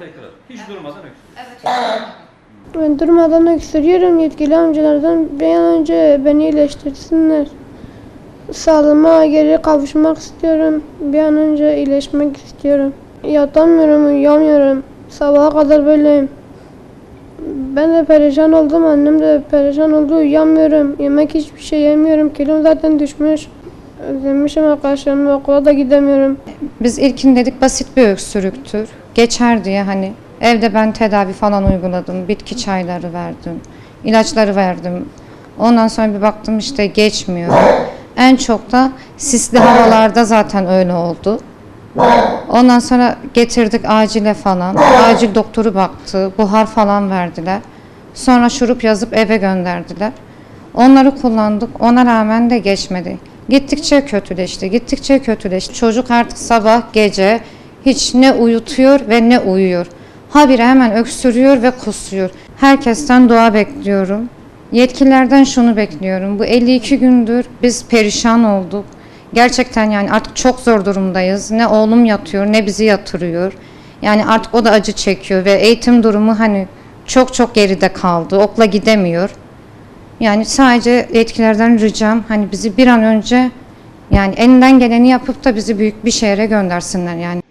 tekrar. Hiç durmadan öksürüyor. Evet. Ben durmadan öksürüyorum. Yetkili amcalardan bir an önce beni iyileştirsinler. Sağlığıma geri kavuşmak istiyorum. Bir an önce iyileşmek istiyorum. Yatamıyorum, uyuyamıyorum. Sabaha kadar böyleyim. Ben de perişan oldum, annem de perişan oldu, uyuyamıyorum. Yemek hiçbir şey yemiyorum, kilom zaten düşmüş. Özlemişim arkadaşlarımla, okula da gidemiyorum. Biz ilkin dedik basit bir öksürüktür. Geçer diye hani evde ben tedavi falan uyguladım. Bitki çayları verdim. İlaçları verdim. Ondan sonra bir baktım işte geçmiyor. En çok da sisli havalarda zaten öyle oldu. Ondan sonra getirdik acile falan. Acil doktoru baktı. Buhar falan verdiler. Sonra şurup yazıp eve gönderdiler. Onları kullandık. Ona rağmen de geçmedi. Gittikçe kötüleşti. Gittikçe kötüleşti. Çocuk artık sabah gece hiç ne uyutuyor ve ne uyuyor. Habire hemen öksürüyor ve kusuyor. Herkesten dua bekliyorum. Yetkililerden şunu bekliyorum. Bu 52 gündür biz perişan olduk. Gerçekten yani artık çok zor durumdayız. Ne oğlum yatıyor ne bizi yatırıyor. Yani artık o da acı çekiyor ve eğitim durumu hani çok geride kaldı. Okula gidemiyor. Yani sadece yetkililerden ricam hani bizi bir an önce yani elinden geleni yapıp da bizi büyük bir şehre göndersinler yani.